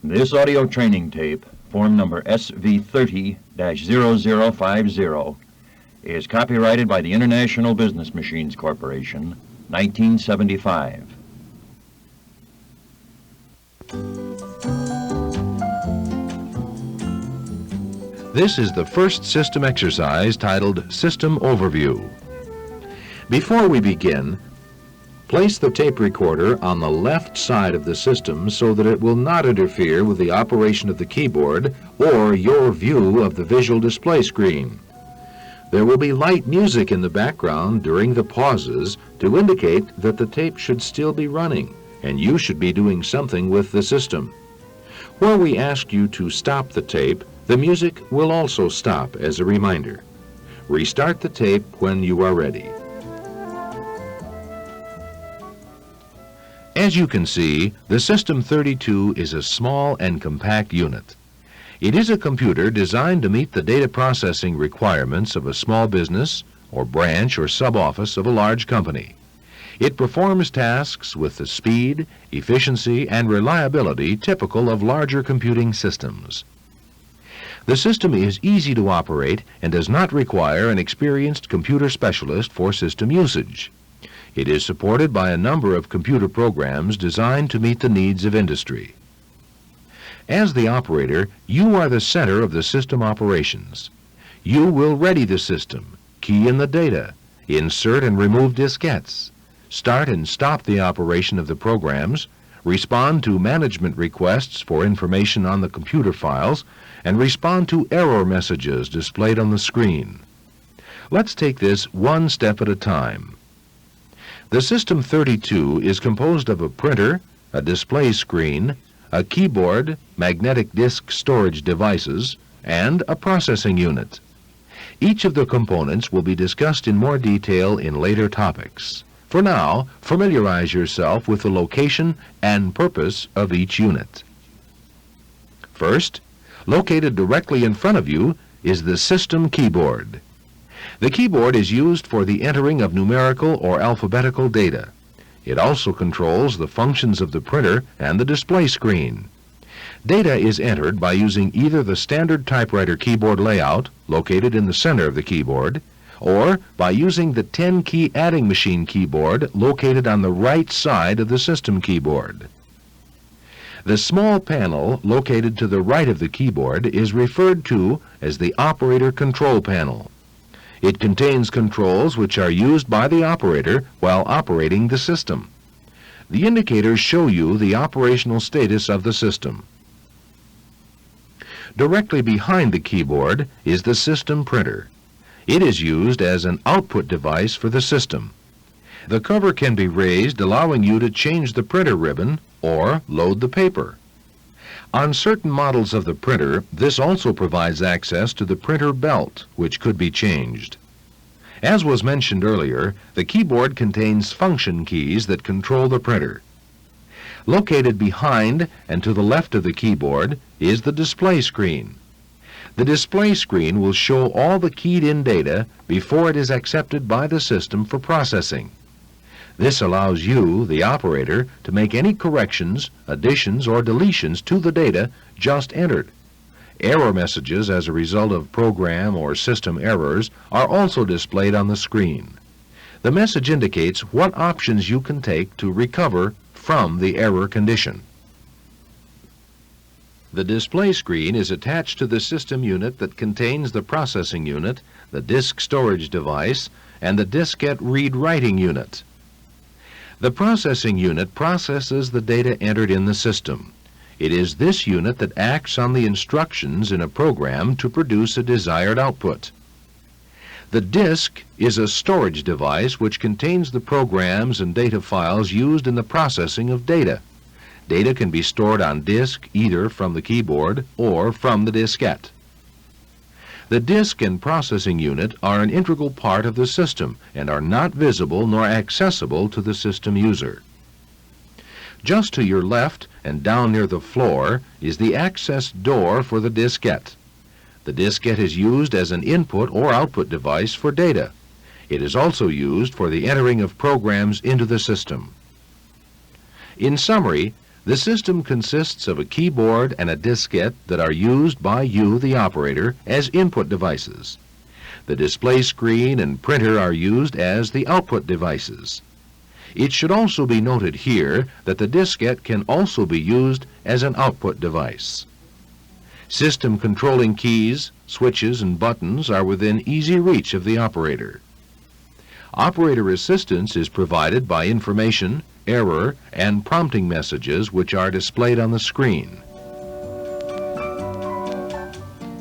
This audio training tape, form number SV30-0050, is copyrighted by the International Business Machines Corporation, 1975. This is the first system exercise titled System Overview. Before we begin, place the tape recorder on the left side of the system so that it will not interfere with the operation of the keyboard or your view of the visual display screen. There will be light music in the background during the pauses to indicate that the tape should still be running and you should be doing something with the system. Where we ask you to stop the tape, the music will also stop as a reminder. Restart the tape when you are ready. As you can see, the System 32 is a small and compact unit. It is a computer designed to meet the data processing requirements of a small business or branch or sub-office of a large company. It performs tasks with the speed, efficiency, and reliability typical of larger computing systems. The system is easy to operate and does not require an experienced computer specialist for system usage. It is supported by a number of computer programs designed to meet the needs of industry. As the operator, you are the center of the system operations. You will ready the system, key in the data, insert and remove diskettes, start and stop the operation of the programs, respond to management requests for information on the computer files, and respond to error messages displayed on the screen. Let's take this one step at a time. The System 32 is composed of a printer, a display screen, a keyboard, magnetic disk storage devices, and a processing unit. Each of the components will be discussed in more detail in later topics. For now, familiarize yourself with the location and purpose of each unit. First, located directly in front of you is the system keyboard. The keyboard is used for the entering of numerical or alphabetical data. It also controls the functions of the printer and the display screen. Data is entered by using either the standard typewriter keyboard layout, located in the center of the keyboard, or by using the 10-key adding machine keyboard located on the right side of the system keyboard. The small panel located to the right of the keyboard is referred to as the operator control panel. It contains controls which are used by the operator while operating the system. The indicators show you the operational status of the system. Directly behind the keyboard is the system printer. It is used as an output device for the system. The cover can be raised, allowing you to change the printer ribbon or load the paper. On certain models of the printer, this also provides access to the printer belt, which could be changed. As was mentioned earlier, the keyboard contains function keys that control the printer. Located behind and to the left of the keyboard is the display screen. The display screen will show all the keyed-in data before it is accepted by the system for processing. This allows you, the operator, to make any corrections, additions, or deletions to the data just entered. Error messages as a result of program or system errors are also displayed on the screen. The message indicates what options you can take to recover from the error condition. The display screen is attached to the system unit that contains the processing unit, the disk storage device, and the diskette read-writing unit. The processing unit processes the data entered in the system. It is this unit that acts on the instructions in a program to produce a desired output. The disk is a storage device which contains the programs and data files used in the processing of data. Data can be stored on disk either from the keyboard or from the diskette. The disk and processing unit are an integral part of the system and are not visible nor accessible to the system user. Just to your left and down near the floor is the access door for the diskette. The diskette is used as an input or output device for data. It is also used for the entering of programs into the system. In summary, The system consists of a keyboard and a diskette that are used by you, the operator, as input devices. The display screen and printer are used as the output devices. It should also be noted here that the diskette can also be used as an output device. System controlling keys, switches, and buttons are within easy reach of the operator. Operator assistance is provided by information, error, and prompting messages which are displayed on the screen.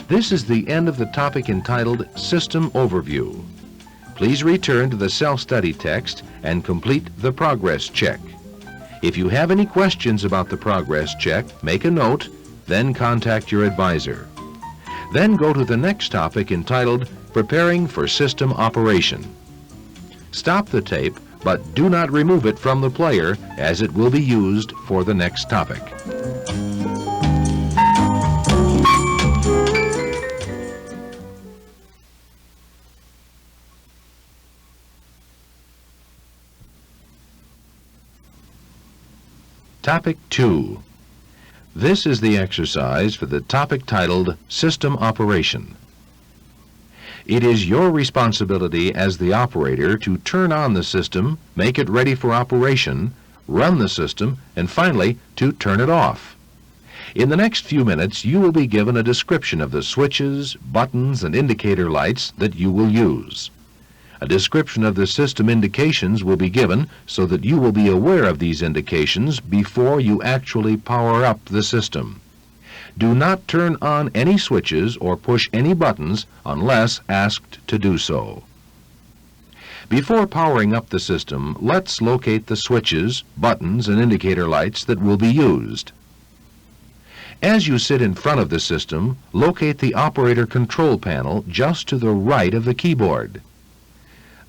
This is the end of the topic entitled System Overview. Please return to the self-study text and complete the progress check. If you have any questions about the progress check, make a note, then contact your advisor. Then go to the next topic entitled Preparing for System Operation. Stop the tape, but do not remove it from the player as it will be used for the next topic. Topic 2. This is the exercise for the topic titled System Operation. It is your responsibility as the operator to turn on the system, make it ready for operation, run the system, and finally to turn it off. In the next few minutes, you will be given a description of the switches, buttons, and indicator lights that you will use. A description of the system indications will be given so that you will be aware of these indications before you actually power up the system. Do not turn on any switches or push any buttons unless asked to do so. Before powering up the system, let's locate the switches, buttons, and indicator lights that will be used. As you sit in front of the system, locate the operator control panel just to the right of the keyboard.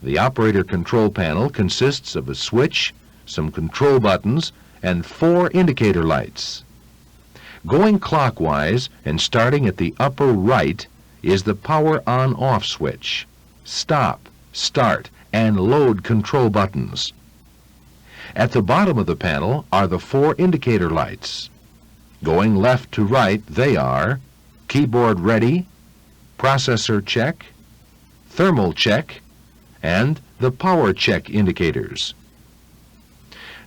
The operator control panel consists of a switch, some control buttons, and 4 indicator lights. Going clockwise and starting at the upper right is the power on-off switch, stop, start, and load control buttons. At the bottom of the panel are the 4 indicator lights. Going left to right, they are keyboard ready, processor check, thermal check, and the power check indicators.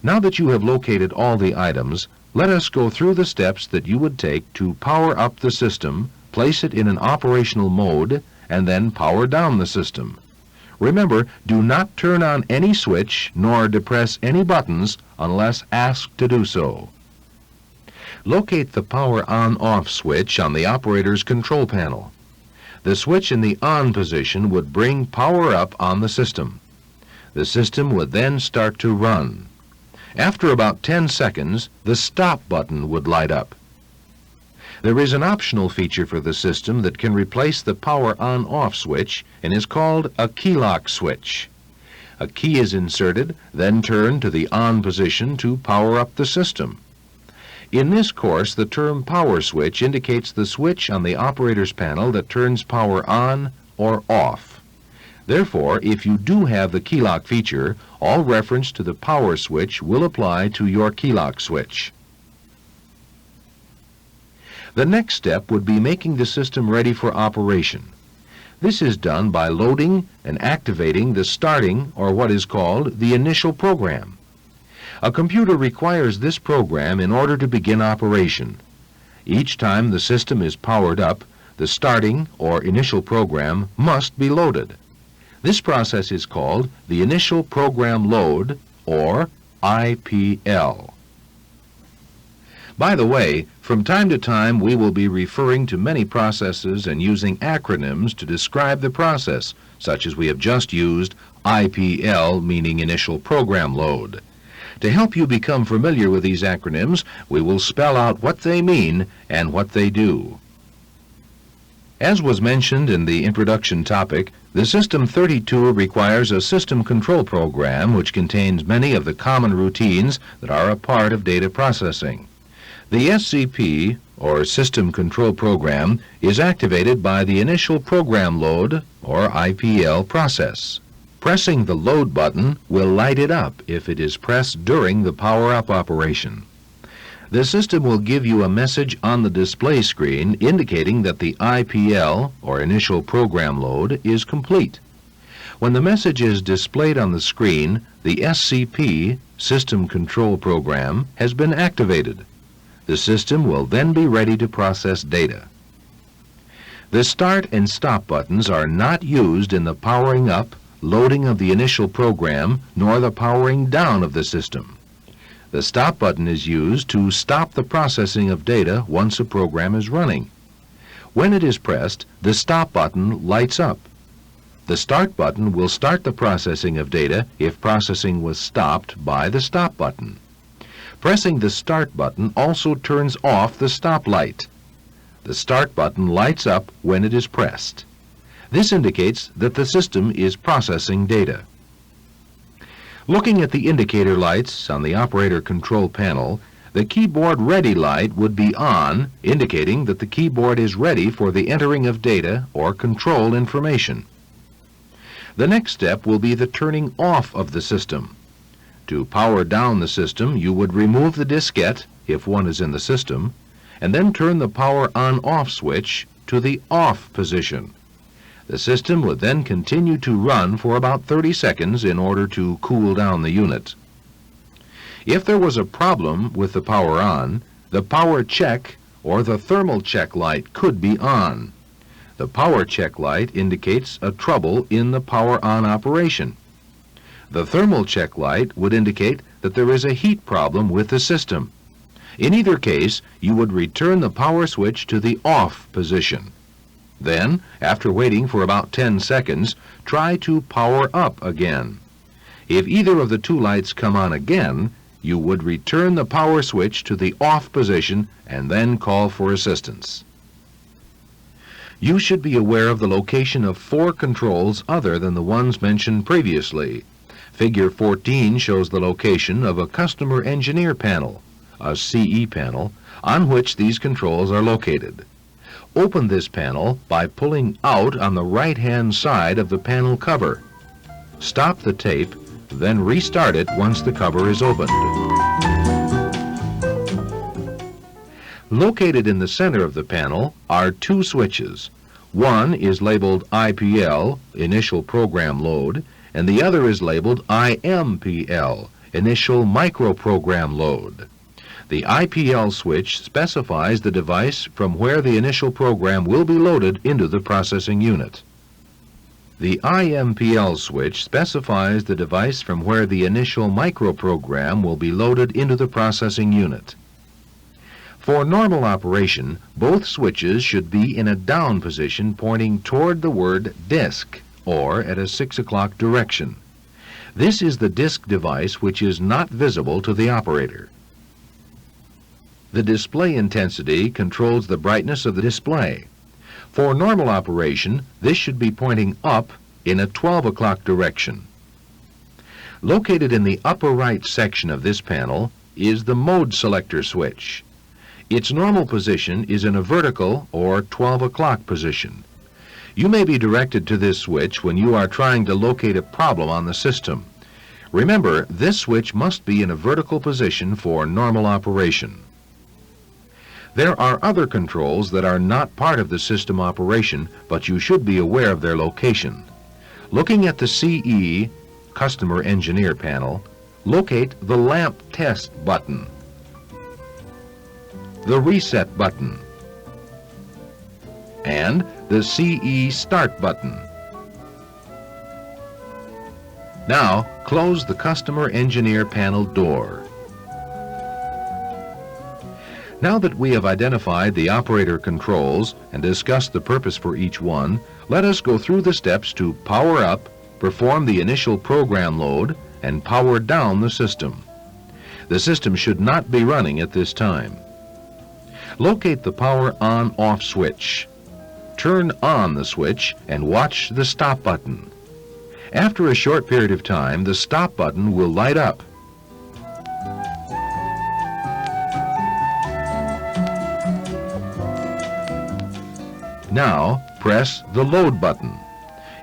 Now that you have located all the items, let us go through the steps that you would take to power up the system, place it in an operational mode, and then power down the system. Remember, do not turn on any switch nor depress any buttons unless asked to do so. Locate the power on-off switch on the operator's control panel. The switch in the on position would bring power up on the system. The system would then start to run. After about 10 seconds, the stop button would light up. There is an optional feature for the system that can replace the power on-off switch and is called a key lock switch. A key is inserted, then turned to the on position to power up the system. In this course, the term power switch indicates the switch on the operator's panel that turns power on or off. Therefore, if you do have the key lock feature, all reference to the power switch will apply to your key lock switch. The next step would be making the system ready for operation. This is done by loading and activating the starting, or what is called the initial program. A computer requires this program in order to begin operation. Each time the system is powered up, the starting or initial program must be loaded. This process is called the initial program load, or IPL. By the way, from time to time we will be referring to many processes and using acronyms to describe the process, such as we have just used IPL, meaning initial program load. To help you become familiar with these acronyms, we will spell out what they mean and what they do. As was mentioned in the introduction topic, the System 32 requires a system control program which contains many of the common routines that are a part of data processing. The SCP, or System Control Program, is activated by the initial program load, or IPL process. Pressing the load button will light it up if it is pressed during the power-up operation. The system will give you a message on the display screen indicating that the IPL, or initial program load, is complete. When the message is displayed on the screen, the SCP, System Control Program, has been activated. The system will then be ready to process data. The Start and Stop buttons are not used in the powering up, loading of the initial program, nor the powering down of the system. The Stop button is used to stop the processing of data once a program is running. When it is pressed, the Stop button lights up. The Start button will start the processing of data if processing was stopped by the Stop button. Pressing the Start button also turns off the stop light. The Start button lights up when it is pressed. This indicates that the system is processing data. Looking at the indicator lights on the operator control panel, the keyboard ready light would be on, indicating that the keyboard is ready for the entering of data or control information. The next step will be the turning off of the system. To power down the system, you would remove the diskette, if one is in the system, and then turn the power on-off switch to the off position. The system would then continue to run for about 30 seconds in order to cool down the unit. If there was a problem with the power on, the power check or the thermal check light could be on. The power check light indicates a trouble in the power on operation. The thermal check light would indicate that there is a heat problem with the system. In either case, you would return the power switch to the off position. Then, after waiting for about 10 seconds, try to power up again. If either of the two lights come on again, you would return the power switch to the off position and then call for assistance. You should be aware of the location of 4 controls other than the ones mentioned previously. Figure 14 shows the location of a Customer Engineer panel, a CE panel, on which these controls are located. Open this panel by pulling out on the right-hand side of the panel cover. Stop the tape, then restart it once the cover is opened. Located in the center of the panel are 2 switches. One is labeled IPL, Initial Program Load, and the other is labeled IMPL, Initial Microprogram Load. The IPL switch specifies the device from where the initial program will be loaded into the processing unit. The IMPL switch specifies the device from where the initial microprogram will be loaded into the processing unit. For normal operation, both switches should be in a down position pointing toward the word disk, or at a 6 o'clock direction. This is the disk device which is not visible to the operator. The display intensity controls the brightness of the display. For normal operation, this should be pointing up in a 12 o'clock direction. Located in the upper right section of this panel is the mode selector switch. Its normal position is in a vertical or 12 o'clock position. You may be directed to this switch when you are trying to locate a problem on the system. Remember, this switch must be in a vertical position for normal operation. There are other controls that are not part of the system operation, but you should be aware of their location. Looking at the CE, Customer Engineer panel, locate the Lamp Test button, the Reset button, and the CE Start button. Now, close the Customer Engineer panel door. Now that we have identified the operator controls and discussed the purpose for each one, let us go through the steps to power up, perform the initial program load, and power down the system. The system should not be running at this time. Locate the power on-off switch. Turn on the switch and watch the stop button. After a short period of time, the stop button will light up. Now, press the load button.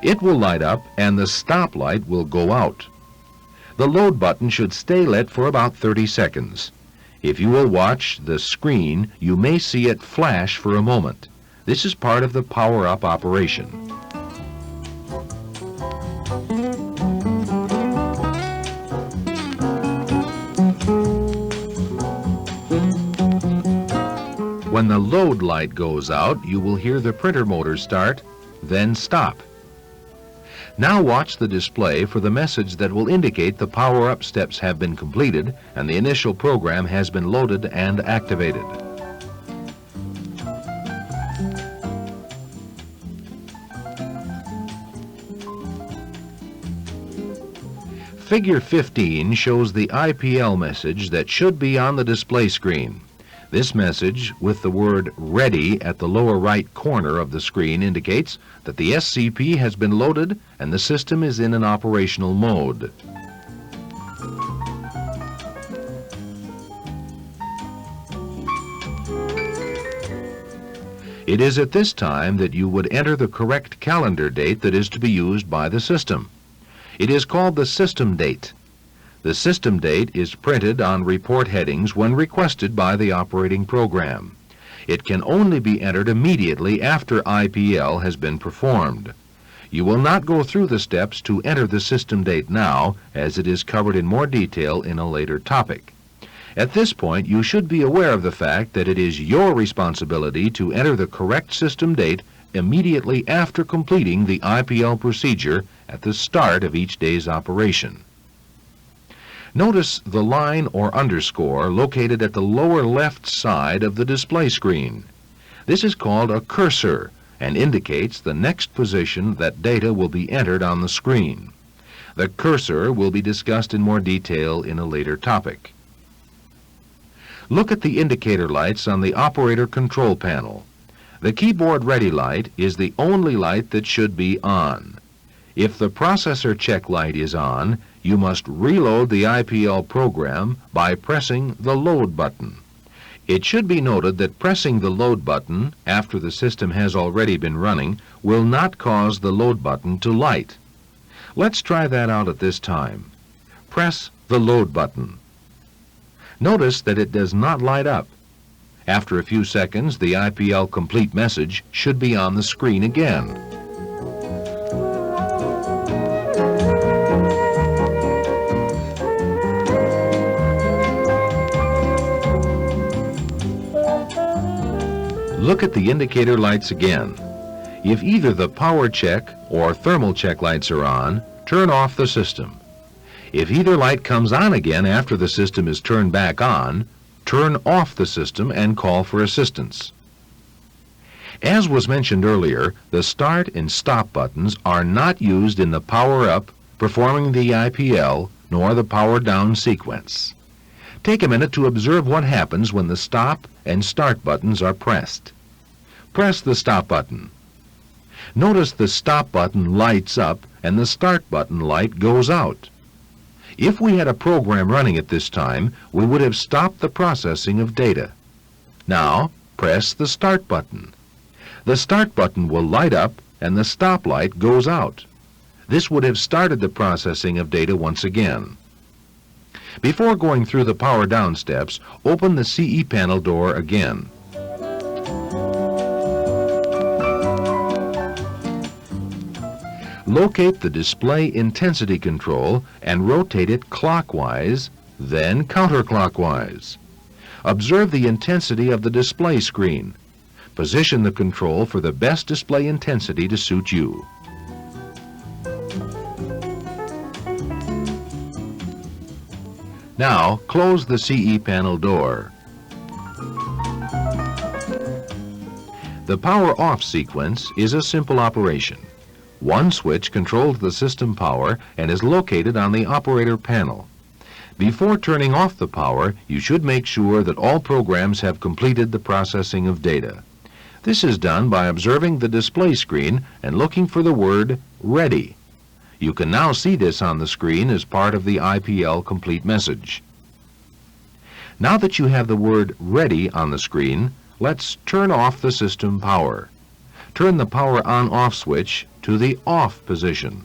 It will light up and the stop light will go out. The load button should stay lit for about 30 seconds. If you will watch the screen, you may see it flash for a moment. This is part of the power-up operation. When the load light goes out, you will hear the printer motor start, then stop. Now watch the display for the message that will indicate the power-up steps have been completed and the initial program has been loaded and activated. Figure 15 shows the IPL message that should be on the display screen. This message, with the word "Ready" at the lower right corner of the screen, indicates that the SCP has been loaded and the system is in an operational mode. It is at this time that you would enter the correct calendar date that is to be used by the system. It is called the system date. The system date is printed on report headings when requested by the operating program. It can only be entered immediately after IPL has been performed. You will not go through the steps to enter the system date now, as it is covered in more detail in a later topic. At this point, you should be aware of the fact that it is your responsibility to enter the correct system date immediately after completing the IPL procedure at the start of each day's operation. Notice the line or underscore located at the lower left side of the display screen. This is called a cursor and indicates the next position that data will be entered on the screen. The cursor will be discussed in more detail in a later topic. Look at the indicator lights on the operator control panel. The keyboard ready light is the only light that should be on. If the processor check light is on, you must reload the IPL program by pressing the load button. It should be noted that pressing the load button after the system has already been running will not cause the load button to light. Let's try that out at this time. Press the load button. Notice that it does not light up. After a few seconds, the IPL complete message should be on the screen again. Look at the indicator lights again. If either the power check or thermal check lights are on, turn off the system. If either light comes on again after the system is turned back on, turn off the system and call for assistance. As was mentioned earlier, the start and stop buttons are not used in the power up, performing the IPL, nor the power down sequence. Take a minute to observe what happens when the stop and start buttons are pressed. Press the stop button. Notice the stop button lights up and the start button light goes out. If we had a program running at this time, we would have stopped the processing of data. Now, press the start button. The start button will light up and the stop light goes out. This would have started the processing of data once again. Before going through the power down steps, open the CE panel door again. Locate the display intensity control and rotate it clockwise, then counterclockwise. Observe the intensity of the display screen. Position the control for the best display intensity to suit you. Now, close the CE panel door. The power off sequence is a simple operation. One switch controls the system power and is located on the operator panel. Before turning off the power, you should make sure that all programs have completed the processing of data. This is done by observing the display screen and looking for the word "Ready." You can now see this on the screen as part of the IPL complete message. Now that you have the word "Ready" on the screen, let's turn off the system power. Turn the power on-off switch to the off position.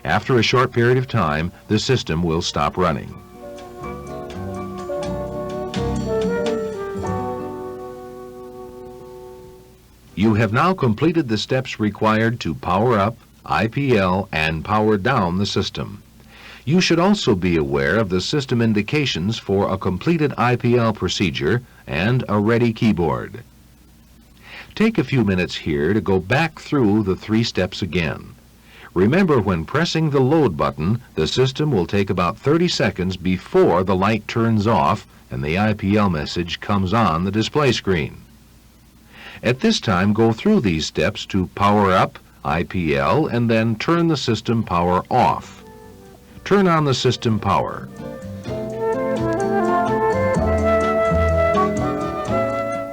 After a short period of time, the system will stop running. You have now completed the steps required to power up, IPL, and power down the system. You should also be aware of the system indications for a completed IPL procedure and a ready keyboard. Take a few minutes here to go back through the 3 steps again. Remember, when pressing the load button, the system will take about 30 seconds before the light turns off and the IPL message comes on the display screen. At this time, go through these steps to power up, IPL, and then turn the system power off. Turn on the system power.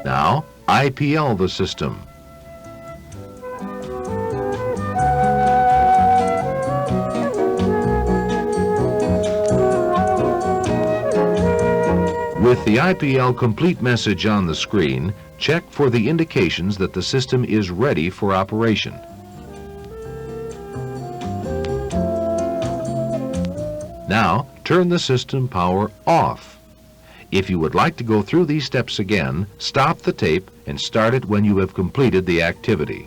Now, IPL the system. With the IPL complete message on the screen, check for the indications that the system is ready for operation. Now, turn the system power off. If you would like to go through these steps again, stop the tape and start it when you have completed the activity.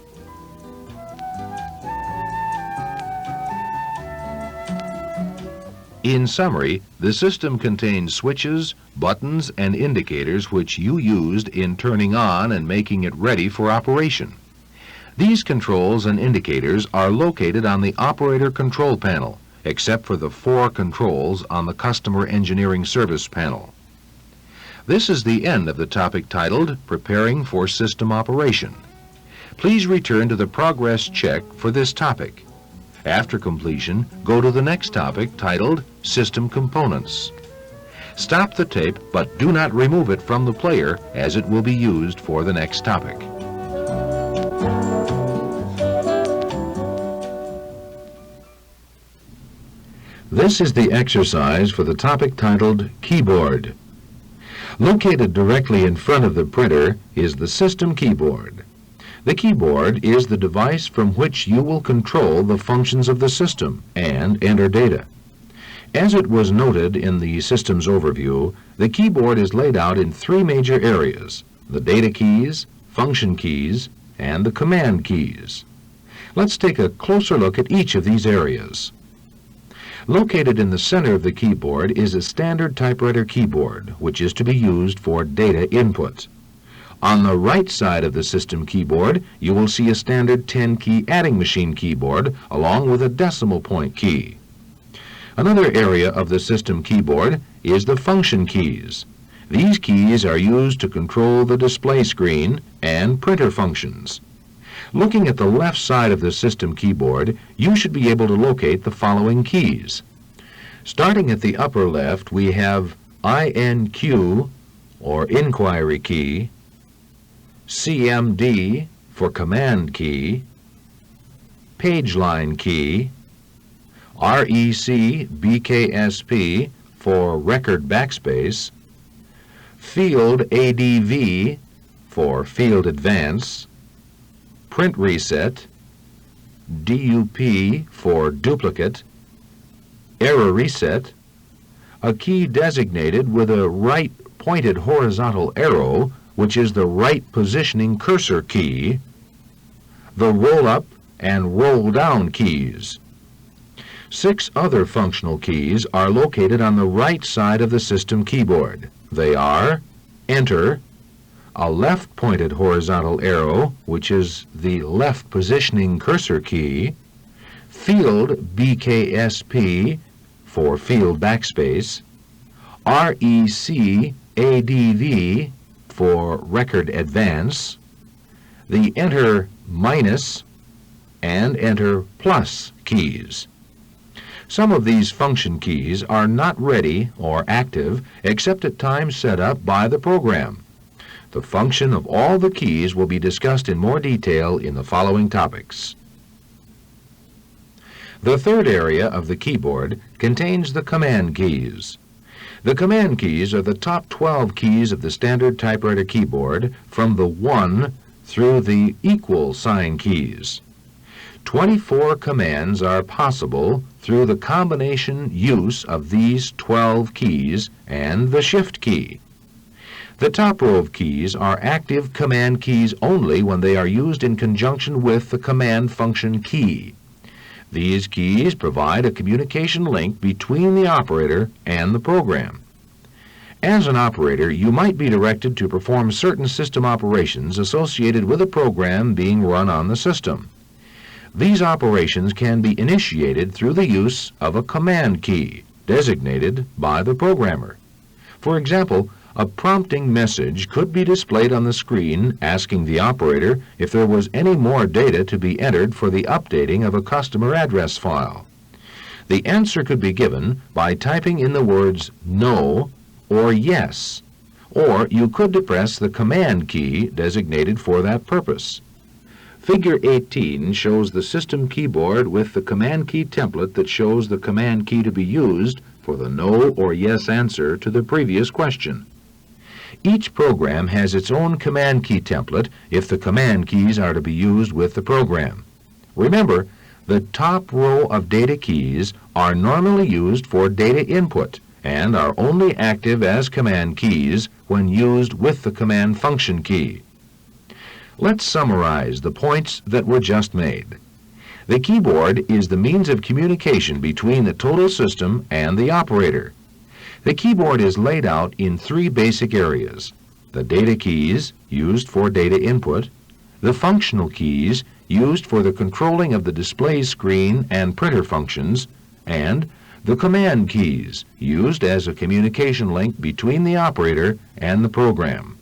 In summary, the system contains switches, buttons, and indicators which you used in turning on and making it ready for operation. These controls and indicators are located on the operator control panel, except for the 4 controls on the customer engineering service panel. This is the end of the topic titled Preparing for System Operation. Please return to the progress check for this topic. After completion, go to the next topic titled System Components. Stop the tape, but do not remove it from the player, as it will be used for the next topic. This is the exercise for the topic titled Keyboard. Located directly in front of the printer is the system keyboard. The keyboard is the device from which you will control the functions of the system and enter data. As it was noted in the system's overview, the keyboard is laid out in 3 major areas: the data keys, function keys, and the command keys. Let's take a closer look at each of these areas. Located in the center of the keyboard is a standard typewriter keyboard, which is to be used for data input. On the right side of the system keyboard, you will see a standard 10-key adding machine keyboard along with a decimal point key. Another area of the system keyboard is the function keys. These keys are used to control the display screen and printer functions. Looking at the left side of the system keyboard, you should be able to locate the following keys. Starting at the upper left, we have INQ, or inquiry key, CMD for command key, page line key, REC BKSP for record backspace, field ADV for field advance, print reset, DUP for duplicate, error reset, a key designated with a right pointed horizontal arrow, which is the right positioning cursor key, the roll-up and roll-down keys. 6 other functional keys are located on the right side of the system keyboard. They are Enter, a left-pointed horizontal arrow, which is the left positioning cursor key, Field BKSP for field backspace, REC ADV for record advance, the Enter minus and Enter plus keys. Some of these function keys are not ready or active except at times set up by the program. The function of all the keys will be discussed in more detail in the following topics. The third area of the keyboard contains the command keys. The command keys are the top 12 keys of the standard typewriter keyboard from the 1 through the equal sign keys. 24 commands are possible through the combination use of these 12 keys and the Shift key. The top row of keys are active command keys only when they are used in conjunction with the command function key. These keys provide a communication link between the operator and the program. As an operator, you might be directed to perform certain system operations associated with a program being run on the system. These operations can be initiated through the use of a command key designated by the programmer. For example, a prompting message could be displayed on the screen asking the operator if there was any more data to be entered for the updating of a customer address file. The answer could be given by typing in the words "no" or "yes," or you could depress the command key designated for that purpose. Figure 18 shows the system keyboard with the command key template that shows the command key to be used for the no or yes answer to the previous question. Each program has its own command key template if the command keys are to be used with the program. Remember, the top row of data keys are normally used for data input and are only active as command keys when used with the command function key. Let's summarize the points that were just made. The keyboard is the means of communication between the total system and the operator. The keyboard is laid out in three basic areas: the data keys, used for data input; the functional keys, used for the controlling of the display screen and printer functions; and the command keys, used as a communication link between the operator and the program.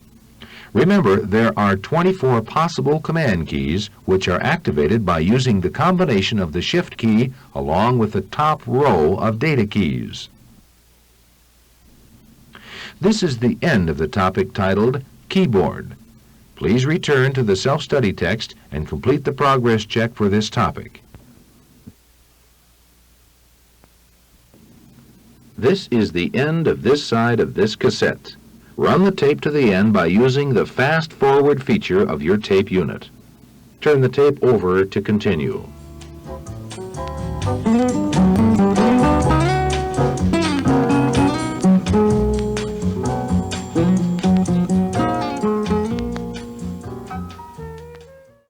Remember, there are 24 possible command keys which are activated by using the combination of the Shift key along with the top row of data keys. This is the end of the topic titled Keyboard. Please return to the self-study text and complete the progress check for this topic. This is the end of this side of this cassette. Run the tape to the end by using the fast forward feature of your tape unit. Turn the tape over to continue.